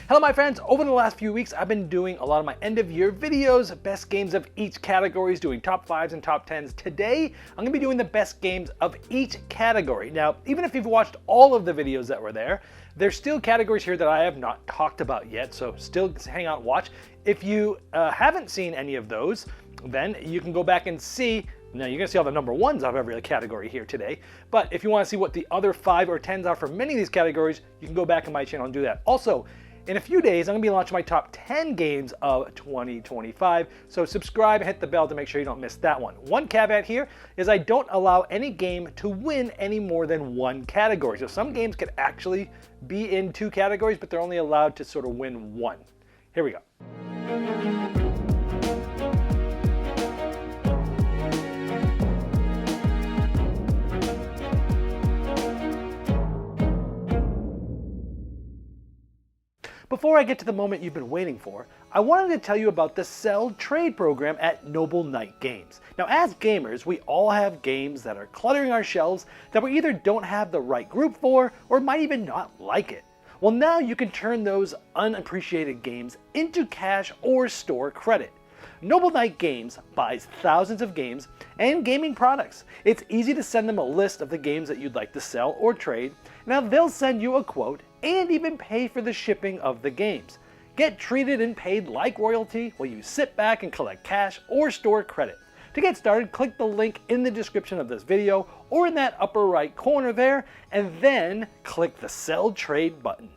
Hello my friends, over the last few weeks I've been doing a lot of my end of year videos, best games of each categories, doing top 5s and top 10s. Today I'm going to be doing the best games of each category. Now even if you've watched all of the videos that were there, there's still categories here that I have not talked about yet, so still hang out and watch. If you haven't seen any of those, then you can go back and see. Now you're going to see all the number ones of every category here today, but if you want to see what the other 5 or 10s are for many of these categories, you can go back on my channel and do that. Also, in a few days, I'm going to be launching my top 10 games of 2025, so subscribe and hit the bell to make sure you don't miss that one. One caveat here is I don't allow any game to win any more than one category. So some games could actually be in 2 categories, but they're only allowed to sort of win 1. Here we go. Before I get to the moment you've been waiting for, I wanted to tell you about the Sell Trade program at Noble Knight Games. Now as gamers, we all have games that are cluttering our shelves that we either don't have the right group for or might even not like it. Well, now you can turn those unappreciated games into cash or store credit. Noble Knight Games buys thousands of games and gaming products. It's easy to send them a list of the games that you'd like to sell or trade. Now they'll send you a quote and even pay for the shipping of the games. Get treated and paid like royalty while you sit back and collect cash or store credit. To get started, click the link in the description of this video or in that upper right corner there, and then click the Sell Trade button.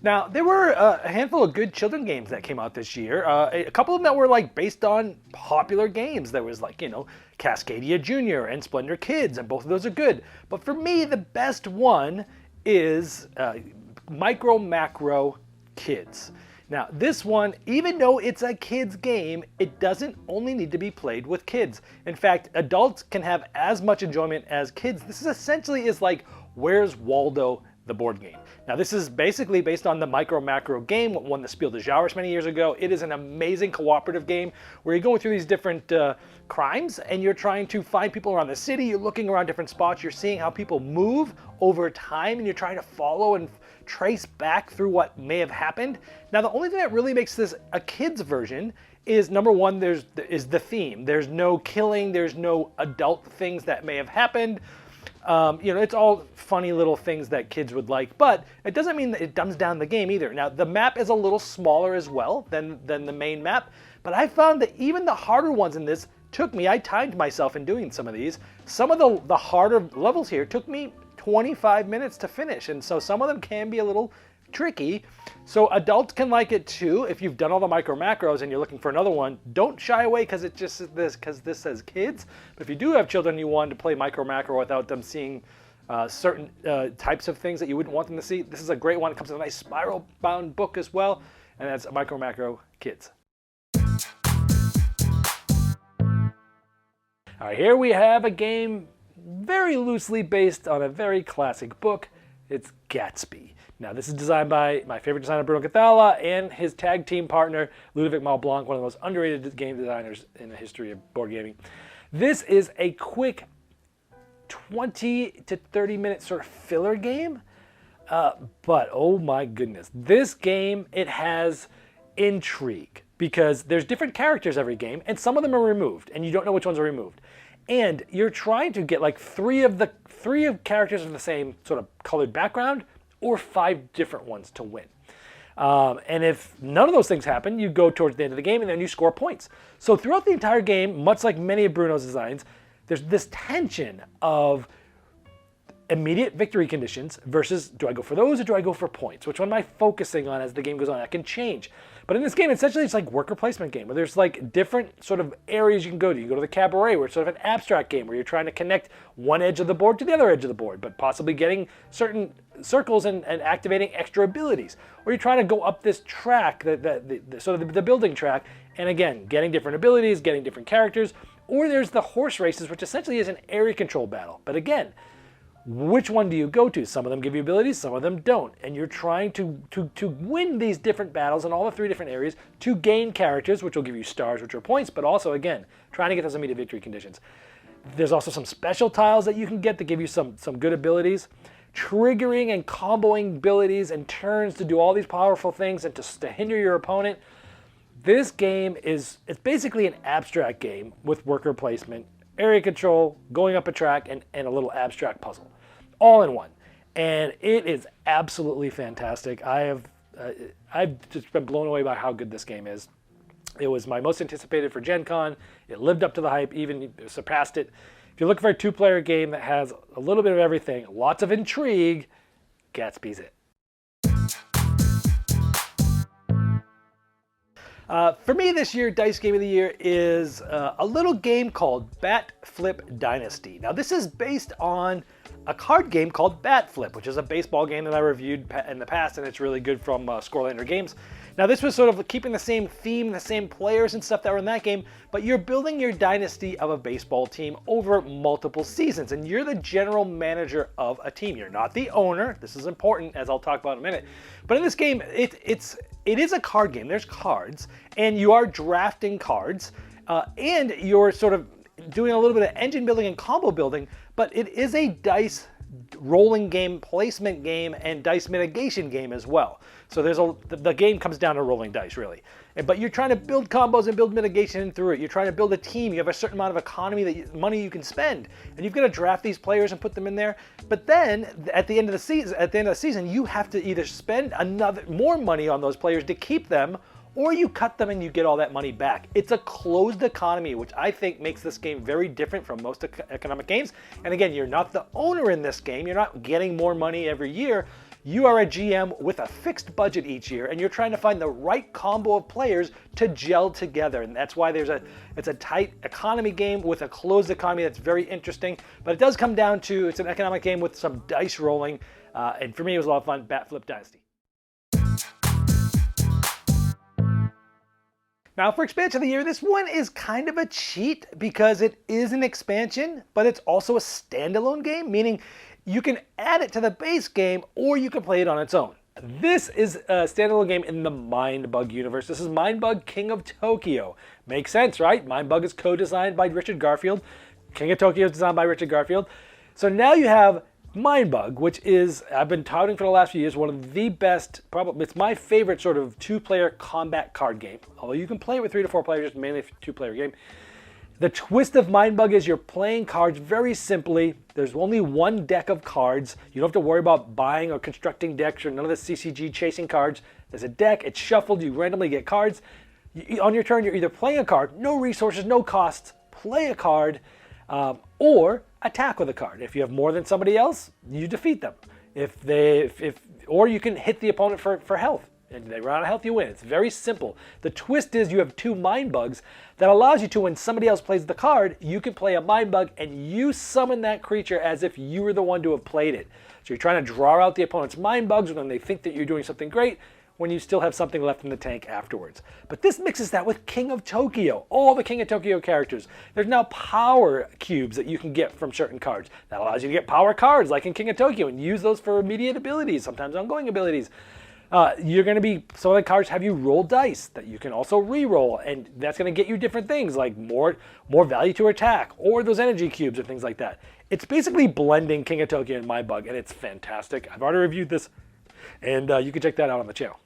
Now, there were a handful of good children games that came out this year. A couple of them that were like based on popular games. There was like, Cascadia Jr. and Splendor Kids, and both of those are good. But for me, the best one is Micro Macro Kids. Now, this one, even though it's a kid's game, it doesn't only need to be played with kids. In fact, adults can have as much enjoyment as kids. This is essentially like Where's Waldo, the board game. Now this is basically based on the Micro Macro game, what won the Spiel des Jahres many years ago. It is an amazing cooperative game where you're going through these different crimes and you're trying to find people around the city. You're looking around different spots. You're seeing how people move over time and you're trying to follow and trace back through what may have happened. Now the only thing that really makes this a kid's version is, number one, is the theme. There's no killing. There's no adult things that may have happened. It's all funny little things that kids would like, but it doesn't mean that it dumbs down the game either. Now, the map is a little smaller as well than the main map, but I found that even the harder ones in this I timed myself in doing some of these. Some of the harder levels here took me 25 minutes to finish, and so some of them can be a little tricky. So adults can like it too. If you've done all the Micro Macros and you're looking for another one, don't shy away because this says kids. But if you do have children, you want to play Micro Macro without them seeing certain types of things that you wouldn't want them to see. This is a great one. It comes in a nice spiral bound book as well, and that's Micro Macro Kids. All right, here we have a game very loosely based on a very classic book. It's Gatsby. Now, this is designed by my favorite designer, Bruno Cathala, and his tag team partner, Ludovic Malblanc, one of the most underrated game designers in the history of board gaming. This is a quick 20 to 30 minute sort of filler game, but oh my goodness. This game, it has intrigue because there's different characters every game, and some of them are removed, and you don't know which ones are removed. And you're trying to get like three of characters of the same sort of colored background, or 5 different ones to win. And if none of those things happen, you go towards the end of the game and then you score points. So throughout the entire game, much like many of Bruno's designs, there's this tension of immediate victory conditions versus do I go for those or do I go for points? Which one am I focusing on as the game goes on? That can change. But in this game, essentially, it's like worker placement game where there's like different sort of areas you can go to. You go to the cabaret where it's sort of an abstract game where you're trying to connect one edge of the board to the other edge of the board, but possibly getting certain circles and activating extra abilities. Or you're trying to go up this track, the building track, and again, getting different abilities, getting different characters. Or there's the horse races, which essentially is an area control battle. But again, which one do you go to? Some of them give you abilities, some of them don't. And you're trying to win these different battles in all the 3 different areas to gain characters, which will give you stars, which are points, but also, again, trying to get those immediate victory conditions. There's also some special tiles that you can get that give you some good abilities. triggering and comboing abilities and turns to do all these powerful things and to hinder your opponent. This game it's basically an abstract game with worker placement, area control, going up a track, and a little abstract puzzle, all in one. And it is absolutely fantastic. I've just been blown away by how good this game is. It was my most anticipated for Gen Con. It lived up to the hype, even surpassed it. If you're looking for a two-player game that has a little bit of everything, lots of intrigue, Gatsby's it. For me this year, Dice Game of the Year is a little game called Bat Flip Dynasty. Now this is based on a card game called Bat Flip, which is a baseball game that I reviewed in the past, and it's really good from Scorelander Games. Now this was sort of keeping the same theme, the same players and stuff that were in that game, but you're building your dynasty of a baseball team over multiple seasons, and you're the general manager of a team. You're not the owner. This is important, as I'll talk about in a minute. But in this game, it is a card game. There's cards, and you are drafting cards, and you're sort of doing a little bit of engine building and combo building, but it is a dice rolling game, placement game, and dice mitigation game as well. So the game comes down to rolling dice, really. But you're trying to build combos and build mitigation through it. You're trying to build a team. You have a certain amount of economy, money you can spend, and you've got to draft these players and put them in there. But then at the end of the season, you have to either spend more money on those players to keep them, or you cut them and you get all that money back. It's a closed economy, which I think makes this game very different from most economic games. And again, you're not the owner in this game. You're not getting more money every year. You are a GM with a fixed budget each year, and you're trying to find the right combo of players to gel together. And that's why it's a tight economy game with a closed economy that's very interesting. But it does come down to, it's an economic game with some dice rolling. And for me, it was a lot of fun. Bat Flip Dynasty. Now for expansion of the year, this one is kind of a cheat because it is an expansion, but it's also a standalone game, meaning you can add it to the base game or you can play it on its own. This is a standalone game in the Mindbug universe. This is Mindbug King of Tokyo. Makes sense, right? Mindbug is co-designed by Richard Garfield. King of Tokyo is designed by Richard Garfield. So now you have Mindbug, which is, I've been touting for the last few years, one of the best, probably, it's my favorite sort of two-player combat card game. Although you can play it with 3 to 4 players, it's mainly a two-player game. The twist of Mindbug is you're playing cards very simply. There's only one deck of cards. You don't have to worry about buying or constructing decks or none of the CCG chasing cards. There's a deck, it's shuffled, you randomly get cards. On your turn, you're either playing a card, no resources, no costs, play a card, or attack with a card. If you have more than somebody else, you defeat them. Or you can hit the opponent for health. And they run out of health, you win. It's very simple. The twist is you have 2 mind bugs that allows you to, when somebody else plays the card, you can play a mind bug and you summon that creature as if you were the one to have played it. So you're trying to draw out the opponent's mind bugs when they think that you're doing something great, when you still have something left in the tank afterwards. But this mixes that with King of Tokyo, all the King of Tokyo characters. There's now power cubes that you can get from certain cards. That allows you to get power cards like in King of Tokyo and use those for immediate abilities, sometimes ongoing abilities. You're going to be, some of the cards have you roll dice that you can also re-roll, and that's going to get you different things like more value to attack or those energy cubes or things like that. It's basically blending King of Tokyo and Mindbug, and it's fantastic. I've already reviewed this, and you can check that out on the channel.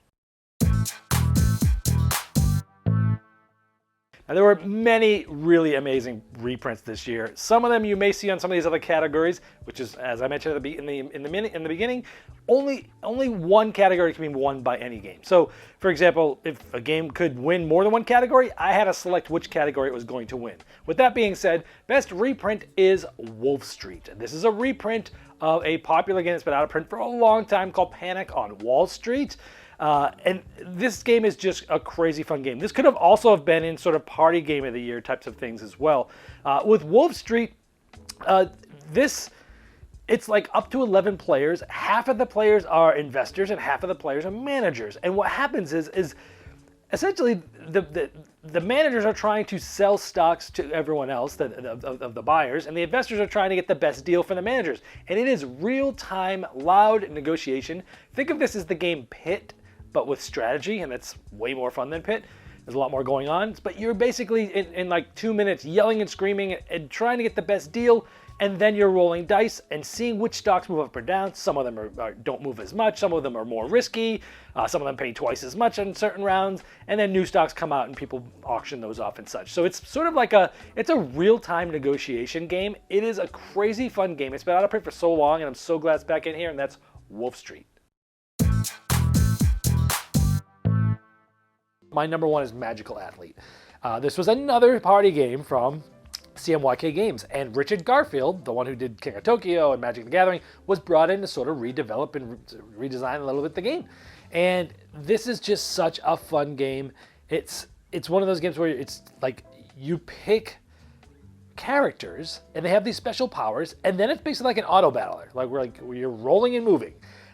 Now, there were many really amazing reprints this year. Some of them you may see on some of these other categories, which is, as I mentioned in the beginning, only one category can be won by any game. So, for example, if a game could win more than one category, I had to select which category it was going to win. With that being said, best reprint is Wolf Street. This is a reprint of a popular game that's been out of print for a long time called Panic on Wall Street. And this game is just a crazy fun game. This could have also have been in sort of party game of the year types of things as well. With Wolf Street, it's like up to 11 players. Half of the players are investors and half of the players are managers. And what happens is essentially the managers are trying to sell stocks to everyone else, of the buyers, and the investors are trying to get the best deal for the managers. And it is real-time, loud negotiation. Think of this as the game Pit, but with strategy, and that's way more fun than Pit. There's a lot more going on, but you're basically in like 2 minutes yelling and screaming and trying to get the best deal, and then you're rolling dice and seeing which stocks move up or down. Some of them don't move as much. Some of them are more risky. Some of them pay twice as much in certain rounds, and then new stocks come out and people auction those off and such. So it's sort of like it's a real-time negotiation game. It is a crazy fun game. It's been out of print for so long, and I'm so glad it's back in here, and that's Wolf Street. My number one is Magical Athlete. This was another party game from CMYK Games, and Richard Garfield, the one who did King of Tokyo and Magic the Gathering, was brought in to sort of redevelop and redesign a little bit the game. And this is just such a fun game. It's one of those games where it's like you pick characters and they have these special powers, and then it's basically like an auto battler, where you're rolling and moving.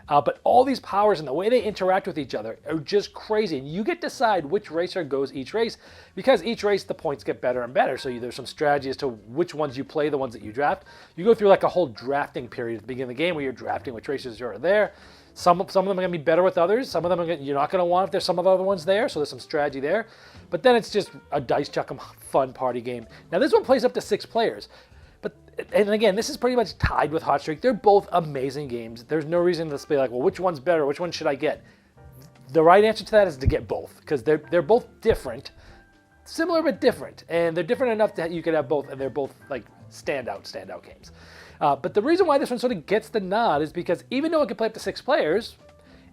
But all these powers and the way they interact with each other are just crazy. And you get to decide which racer goes each race, because each race the points get better and better. So there's some strategy as to which ones you play, the ones that you draft. You go through like a whole drafting period at the beginning of the game where you're drafting which racers are there. Some of them are going to be better with others. Some of them you're not going to want if there's some of the other ones there. So there's some strategy there. But then it's just a dice chuck 'em fun party game. Now this one plays up to 6 players. And again, this is pretty much tied with Hot Streak. They're both amazing games. There's no reason to be like, well, which one's better? Which one should I get? The right answer to that is to get both, because they're both different, similar but different, and they're different enough that you could have both, and they're both like standout games. But the reason why this one sort of gets the nod is because even though it can play up to 6 players,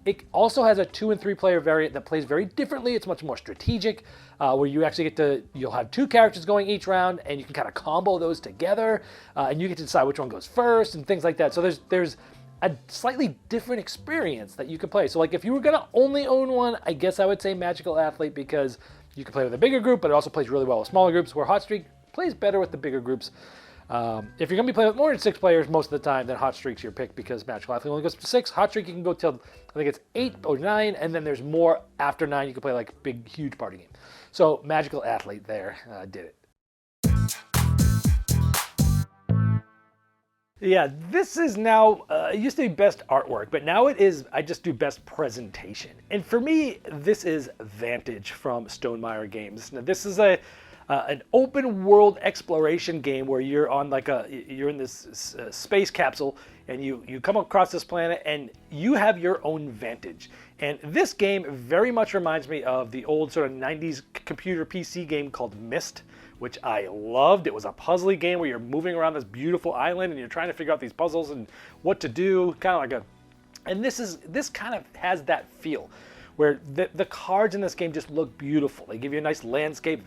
it also has a 2 and 3 player variant that plays very differently. It's much more strategic, where you actually you'll have 2 characters going each round, and you can kind of combo those together, and you get to decide which one goes first and things like that. So there's a slightly different experience that you can play. So like if you were gonna only own one, I guess I would say Magical Athlete, because you can play with a bigger group, but it also plays really well with smaller groups, where Hot Streak plays better with the bigger groups. If you're going to be playing with more than 6 players most of the time, then Hot Streak's your pick, because Magical Athlete only goes to 6. Hot Streak you can go till, I think it's 8 or 9, and then there's more after 9. You can play like big, huge party game. So Magical Athlete there did it. Yeah, this is now, it used to be best artwork, but now it is, I just do best presentation. And for me, this is Vantage from Stonemaier Games. Now this is an open world exploration game where you're on you're in this space capsule, and you come across this planet and you have your own vantage. And this game very much reminds me of the old sort of 90s computer PC game called Myst, which I loved. It was a puzzly game where you're moving around this beautiful island and you're trying to figure out these puzzles and what to do, and this kind of has that feel, where the cards in this game just look beautiful. They give you a nice landscape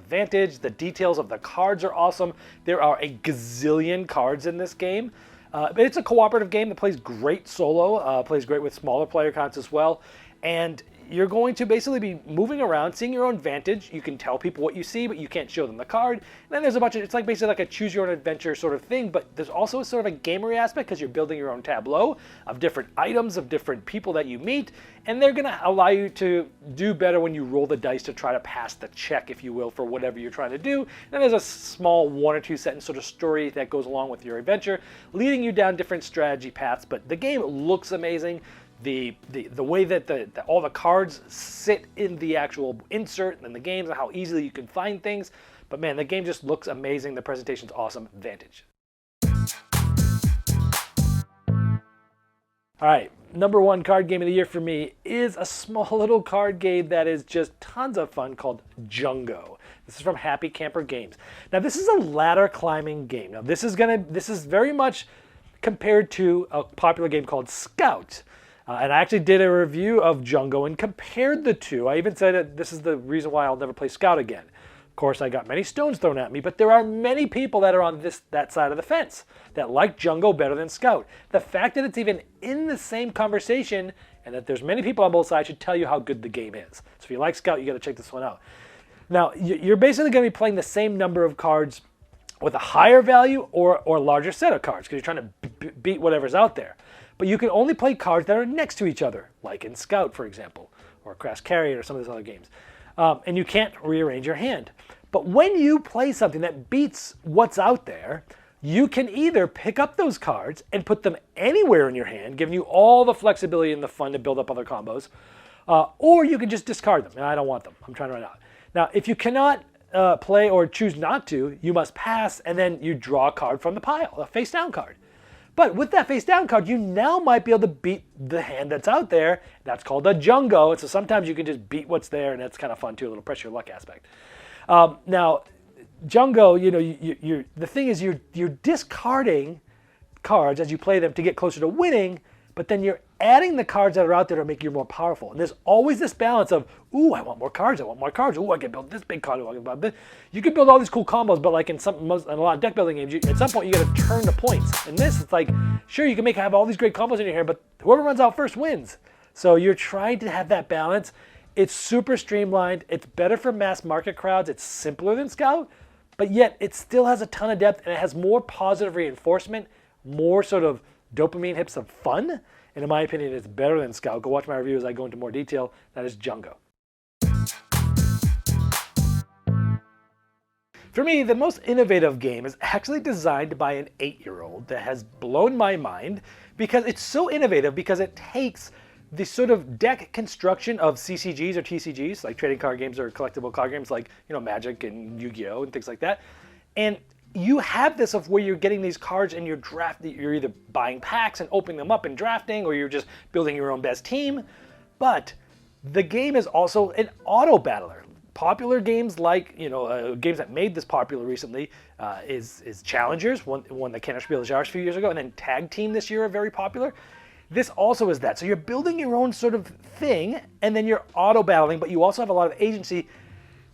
vantage. The details of the cards are awesome. There are a gazillion cards in this game. But it's a cooperative game that plays great solo, plays great with smaller player counts as well. And you're going to basically be moving around, seeing your own vantage. You can tell people what you see, but you can't show them the card. And then there's a bunch of, it's like basically like a choose your own adventure sort of thing, but there's also sort of a gamery aspect, because you're building your own tableau of different items, of different people that you meet, and they're gonna allow you to do better when you roll the dice to try to pass the check, if you will, for whatever you're trying to do. And then there's a small 1 or 2 sentence sort of story that goes along with your adventure, leading you down different strategy paths, but the game looks amazing. The way that all the cards sit in the actual insert and the games, and how easily you can find things. But man, the game just looks amazing. The presentation's awesome. Vantage. All right, number 1 card game of the year for me is a small little card game that is just tons of fun called Jungo. This is from Happy Camper Games. Now this is a ladder climbing game. Now this is very much compared to a popular game called Scout. And I actually did a review of Jungo and compared the two. I even said that this is the reason why I'll never play Scout again. Of course, I got many stones thrown at me, but there are many people that are on that side of the fence that like Jungo better than Scout. The fact that it's even in the same conversation and that there's many people on both sides should tell you how good the game is. So if you like Scout, you got to check this one out. Now, you're basically going to be playing the same number of cards with a higher value or a larger set of cards, because you're trying to beat whatever's out there. But you can only play cards that are next to each other, like in Scout, for example, or Crash Carrier, or some of these other games. And you can't rearrange your hand. But when you play something that beats what's out there, you can either pick up those cards and put them anywhere in your hand, giving you all the flexibility and the fun to build up other combos, or you can just discard them. And I don't want them. I'm trying to run out. Now, if you cannot play or choose not to, you must pass, and then you draw a card from the pile, a face down card. But with that face down card, you now might be able to beat the hand that's out there. That's called a jungo. And so sometimes you can just beat what's there, and that's kind of fun too, a little pressure luck aspect. Now, jungo, the thing is you're discarding cards as you play them to get closer to winning, but then you're adding the cards that are out there to make you more powerful. And there's always this balance of, ooh, I want more cards, ooh, I can build this big card, you can build all these cool combos, but like in a lot of deck building games, at some point you got to turn the points. In this, it's like, sure, you can have all these great combos in your hand, but whoever runs out first wins. So you're trying to have that balance. It's super streamlined. It's better for mass market crowds. It's simpler than Scout, but yet it still has a ton of depth, and it has more positive reinforcement, more sort of dopamine hits of fun. And in my opinion, it's better than Scout. Go watch my review as I go into more detail. That is Jungo. For me, the most innovative game is actually designed by an 8-year-old that has blown my mind because it's so innovative because it takes the sort of deck construction of CCGs or TCGs, like trading card games or collectible card games like Magic and Yu-Gi-Oh! And things like that. And you have this of where you're getting these cards and you're either buying packs and opening them up and drafting, or you're just building your own best team. But the game is also an auto battler. Popular games like, games that made this popular recently is Challengers, won the Kennerspiel des Jahres a few years ago, and then Tag Team this year are very popular. This also is that. So you're building your own sort of thing, and then you're auto battling, but you also have a lot of agency.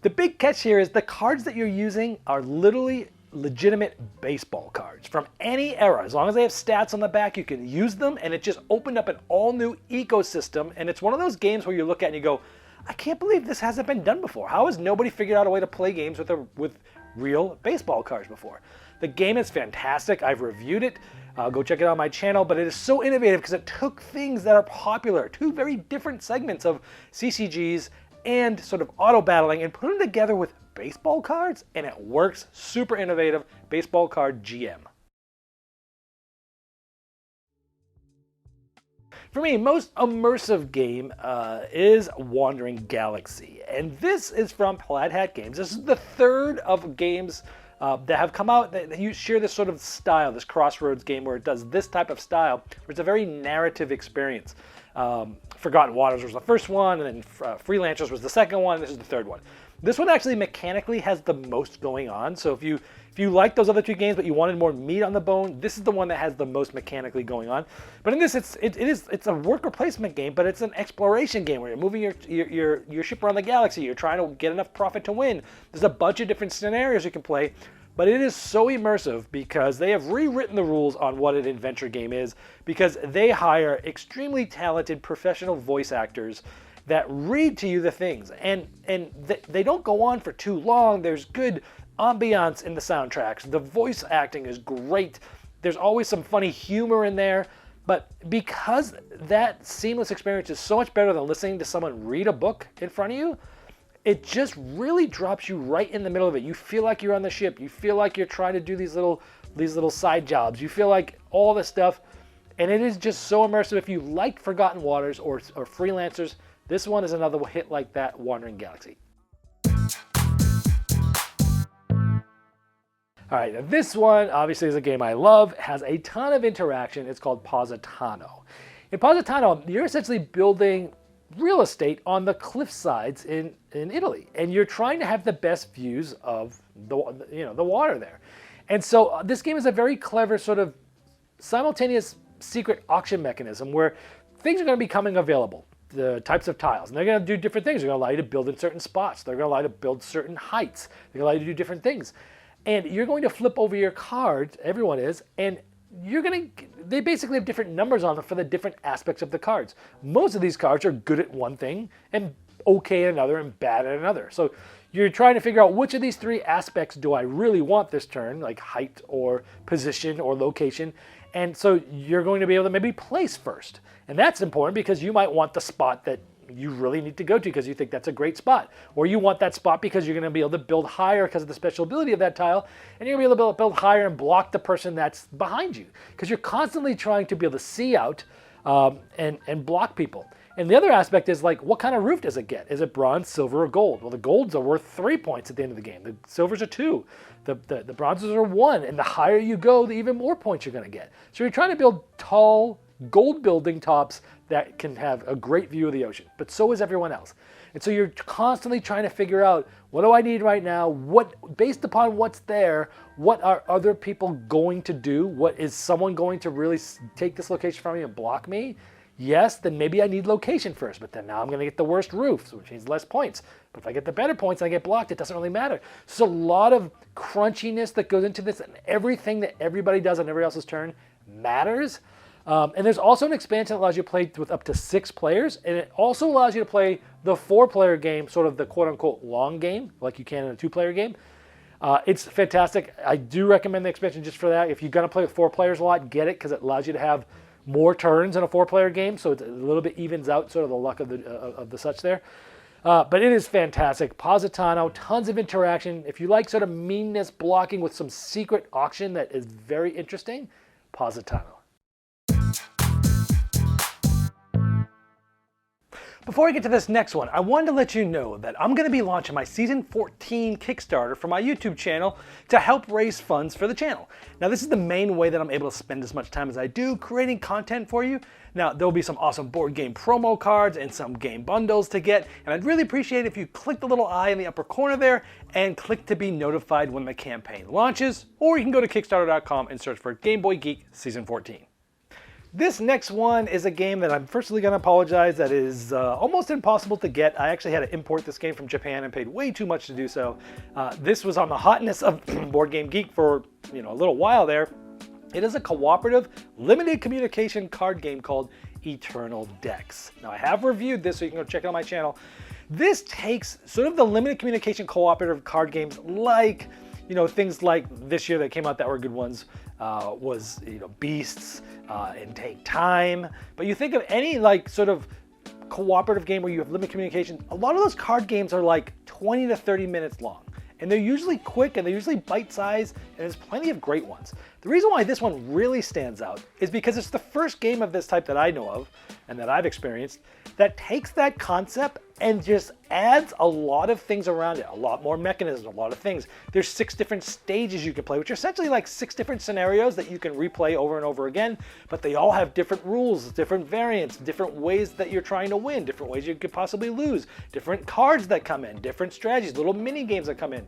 The big catch here is the cards that you're using are literally legitimate baseball cards from any era. As long as they have stats on the back, you can use them, and it just opened up an all new ecosystem. And it's one of those games where you look at it and you go, I can't believe this hasn't been done before. How has nobody figured out a way to play games with real baseball cards before? The game is fantastic. I've reviewed it. Go check it out on my channel. But it is so innovative because it took things that are popular, two very different segments of CCGs and sort of auto battling, and put them together with baseball cards, and it works. Super innovative. Baseball card GM. For me, most immersive game is Wandering Galaxy, and this is from Plaid Hat Games. This is the third of games that have come out that you share this sort of style, this Crossroads game where it does this type of style, where it's a very narrative experience. Forgotten Waters was the first one, and then Freelancers was the second one, and this is the third one. This one actually mechanically has the most going on, so if you like those other two games but you wanted more meat on the bone, this is the one that has the most mechanically going on. But in this, it's a worker placement game, but it's an exploration game where you're moving your ship around the galaxy. You're trying to get enough profit to win. There's a bunch of different scenarios you can play, but it is so immersive because they have rewritten the rules on what an adventure game is, because they hire extremely talented professional voice actors that read to you the things, and they don't go on for too long. There's good ambiance in the soundtracks. The voice acting is great. There's always some funny humor in there, but because that seamless experience is so much better than listening to someone read a book in front of you, it just really drops you right in the middle of it. You feel like you're on the ship. You feel like you're trying to do these little side jobs. You feel like all this stuff, and it is just so immersive. If you like Forgotten Waters or Freelancers, this one is another hit like that, Wandering Galaxy. All right, now this one obviously is a game I love. It has a ton of interaction. It's called Positano. In Positano, you're essentially building real estate on the cliff sides in Italy, and you're trying to have the best views of the water there. And so this game is a very clever sort of simultaneous secret auction mechanism where things are going to be coming available. The types of tiles, and they're going to do different things. They're going to allow you to build in certain spots. They're going to allow you to build certain heights. They're going to allow you to do different things. And you're going to flip over your cards, everyone is, and they basically have different numbers on them for the different aspects of the cards. Most of these cards are good at one thing and okay at another and bad at another. So you're trying to figure out which of these three aspects do I really want this turn, like height or position or location. And so you're going to be able to maybe place first. And that's important because you might want the spot that you really need to go to because you think that's a great spot. Or you want that spot because you're going to be able to build higher because of the special ability of that tile, and you're going to be able to build higher and block the person that's behind you. Because you're constantly trying to be able to see out and block people. And the other aspect is like, what kind of roof does it get? Is it bronze, silver, or gold? Well, the golds are worth 3 points at the end of the game. The silvers are 2. The bronzes are 1. And the higher you go, the even more points you're going to get. So you're trying to build tall, gold building tops that can have a great view of the ocean. But so is everyone else. And so you're constantly trying to figure out, what do I need right now? Based upon what's there, what are other people going to do? What is someone going to really take this location from me and block me? Yes, then maybe I need location first, but then now I'm going to get the worst roof, which means less points. But if I get the better points and I get blocked, it doesn't really matter. So there's a lot of crunchiness that goes into this, and everything that everybody does on everybody else's turn matters. And there's also an expansion that allows you to play with up to 6 players, and it also allows you to play the 4-player game, sort of the quote-unquote long game, like you can in a 2-player game. It's fantastic. I do recommend the expansion just for that. If you're going to play with 4 players a lot, get it, because it allows you to have more turns in a 4-player game, so it a little bit evens out sort of the luck of the such there. But it is fantastic. Positano, tons of interaction. If you like sort of meanness blocking with some secret auction that is very interesting, Positano. Before I get to this next one, I wanted to let you know that I'm going to be launching my Season 14 Kickstarter for my YouTube channel to help raise funds for the channel. Now, this is the main way that I'm able to spend as much time as I do creating content for you. Now, there will be some awesome board game promo cards and some game bundles to get, and I'd really appreciate it if you click the little eye in the upper corner there and click to be notified when the campaign launches, or you can go to Kickstarter.com and search for Game Boy Geek Season 14. This next one is a game that I'm firstly going to apologize that is almost impossible to get. I actually had to import this game from Japan and paid way too much to do so. This was on the hotness of Board Game Geek for a little while there. It is a cooperative, limited communication card game called Eternal Decks. Now, I have reviewed this, so you can go check it out on my channel. This takes sort of the limited communication cooperative card games like, things like this year that came out that were good ones, was Beasts and Take Time. But you think of any like sort of cooperative game where you have limited communication, a lot of those card games are like 20 to 30 minutes long. And they're usually quick and they're usually bite-sized, and there's plenty of great ones. The reason why this one really stands out is because it's the first game of this type that I know of and that I've experienced that takes that concept and just adds a lot of things around it, a lot more mechanisms, a lot of things. There's 6 different stages you can play, which are essentially like 6 different scenarios that you can replay over and over again, but they all have different rules, different variants, different ways that you're trying to win, different ways you could possibly lose, different cards that come in, different strategies, little mini games that come in.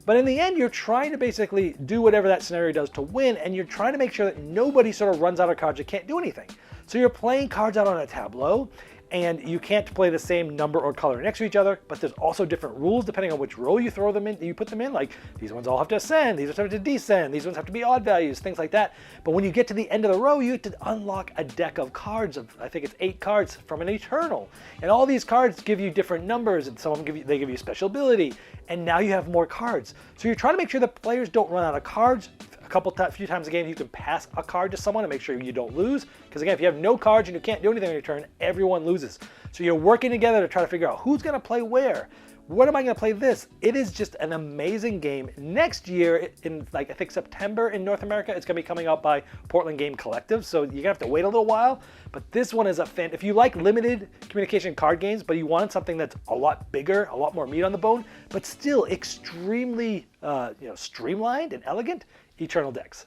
But in the end, you're trying to basically do whatever that scenario does to win, and you're trying to make sure that nobody sort of runs out of cards and can't do anything. So you're playing cards out on a tableau, and you can't play the same number or color next to each other, but there's also different rules depending on which row you throw them in, you put them in, like these ones all have to ascend, these ones have to descend, these ones have to be odd values, things like that. But when you get to the end of the row, you have to unlock a deck of cards of, I think it's 8 cards from an Eternal. And all these cards give you different numbers, and some of them give you special ability, and now you have more cards. So you're trying to make sure that players don't run out of cards. A few times a game, you can pass a card to someone to make sure you don't lose. Because again, if you have no cards and you can't do anything on your turn, everyone loses. So you're working together to try to figure out who's going to play where. What am I going to play this? It is just an amazing game. Next year, in like I think September in North America, it's going to be coming out by Portland Game Collective. So you're going to have to wait a little while. But this one is a fan. If you like limited communication card games, but you wanted something that's a lot bigger, a lot more meat on the bone, but still extremely streamlined and elegant, Eternal Decks.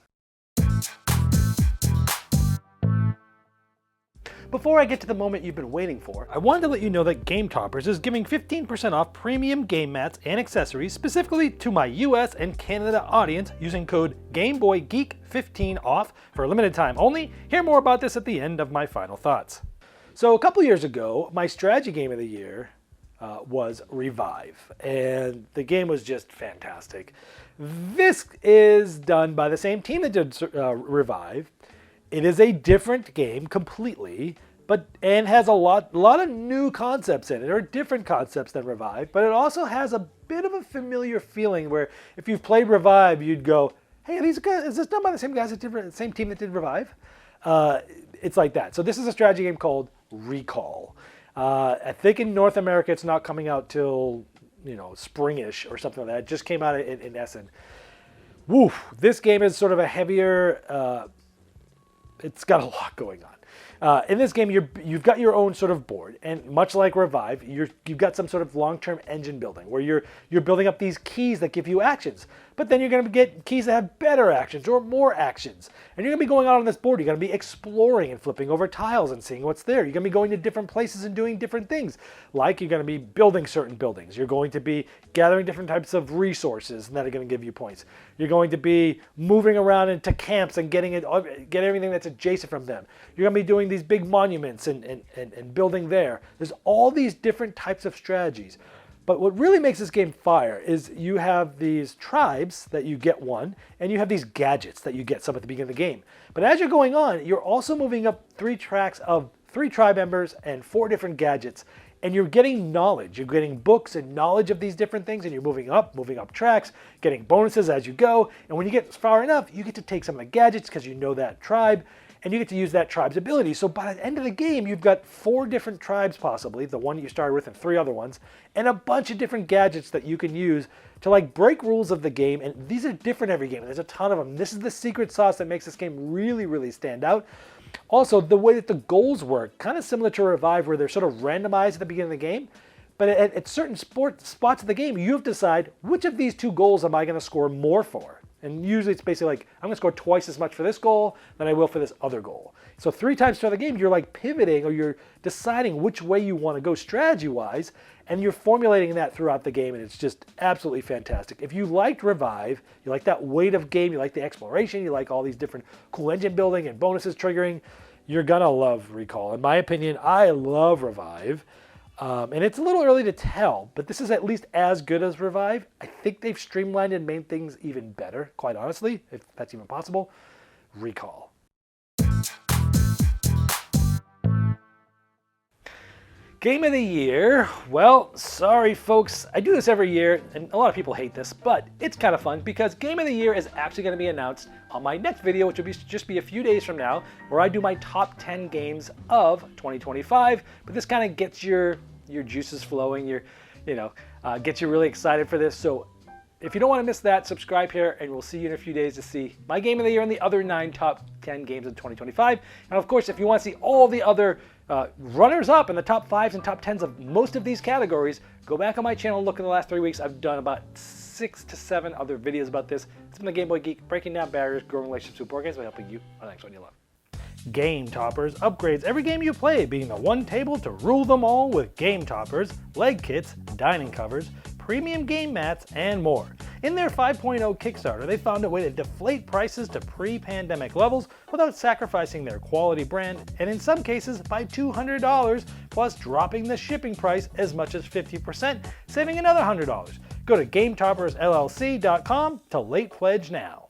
Before I get to the moment you've been waiting for, I wanted to let you know that Game Toppers is giving 15% off premium game mats and accessories specifically to my US and Canada audience using code GameBoyGeek15 off for a limited time only. Hear more about this at the end of my final thoughts. So a couple years ago, my strategy game of the year was Revive, and the game was just fantastic. This is done by the same team that did Revive. It is a different game completely, and has a lot of new concepts in it, or different concepts than Revive, but it also has a bit of a familiar feeling where if you've played Revive, you'd go, hey, is this done by the same guys that did the same team that did Revive? It's like that. So this is a strategy game called Recall. I think in North America it's not coming out till springish or something like that. It just came out in Essen. Woof! This game is sort of a heavier. it's got a lot going on. In this game, you've got your own sort of board, and much like Revive, you've got some sort of long-term engine building where you're building up these keys that give you actions. But then you're going to get keys that have better actions or more actions. And you're going to be going out on this board. You're going to be exploring and flipping over tiles and seeing what's there. You're going to be going to different places and doing different things. Like you're going to be building certain buildings. You're going to be gathering different types of resources that are going to give you points. You're going to be moving around into camps and get everything that's adjacent from them. You're going to be doing these big monuments and building there. There's all these different types of strategies. But what really makes this game fire is you have these tribes that you get one, and you have these gadgets that you get some at the beginning of the game. But as you're going on, you're also moving up 3 tracks of 3 tribe members and 4 different gadgets. And you're getting knowledge. You're getting books and knowledge of these different things, and you're moving up tracks, getting bonuses as you go. And when you get far enough, you get to take some of the gadgets because you know that tribe, and you get to use that tribe's ability. So by the end of the game, you've got 4 different tribes possibly, the one you started with and 3 other ones, and a bunch of different gadgets that you can use to like break rules of the game. And these are different every game. There's a ton of them. This is the secret sauce that makes this game really, really stand out. Also, the way that the goals work, kind of similar to Revive, where they're sort of randomized at the beginning of the game. But at certain spots of the game, you have to decide which of these 2 goals am I going to score more for. And usually it's basically like, I'm going to score twice as much for this goal than I will for this other goal. So 3 times throughout the game, you're like pivoting, or you're deciding which way you want to go strategy-wise, and you're formulating that throughout the game, and it's just absolutely fantastic. If you liked Revive, you like that weight of game, you like the exploration, you like all these different cool engine building and bonuses triggering, you're going to love Recall. In my opinion, I love Revive. And it's a little early to tell, but this is at least as good as Revive. I think they've streamlined and made things even better, quite honestly, if that's even possible. Recall. Game of the Year. Well, sorry folks, I do this every year, and a lot of people hate this, but it's kind of fun because Game of the Year is actually going to be announced on my next video, which will just be a few days from now, where I do my top 10 games of 2025. But this kind of gets your juices flowing, gets you really excited for this. So if you don't want to miss that, subscribe here, and we'll see you in a few days to see my Game of the Year and the other 9 top 10 games of 2025. And of course, if you want to see all the other runners-up in the top 5s and top 10s of most of these categories, go back on my channel and look in the last 3 weeks. I've done about 6 to 7 other videos about this. It's been the Game Boy Geek, breaking down barriers, growing relationships with board games by helping you on the next one you love. Game Toppers upgrades every game you play, being the one table to rule them all with Game Toppers, leg kits, dining covers, premium game mats, and more. In their 5.0 Kickstarter, they found a way to deflate prices to pre-pandemic levels without sacrificing their quality brand, and in some cases by $200, plus dropping the shipping price as much as 50%, saving another $100. Go to GameToppersLLC.com to late pledge now.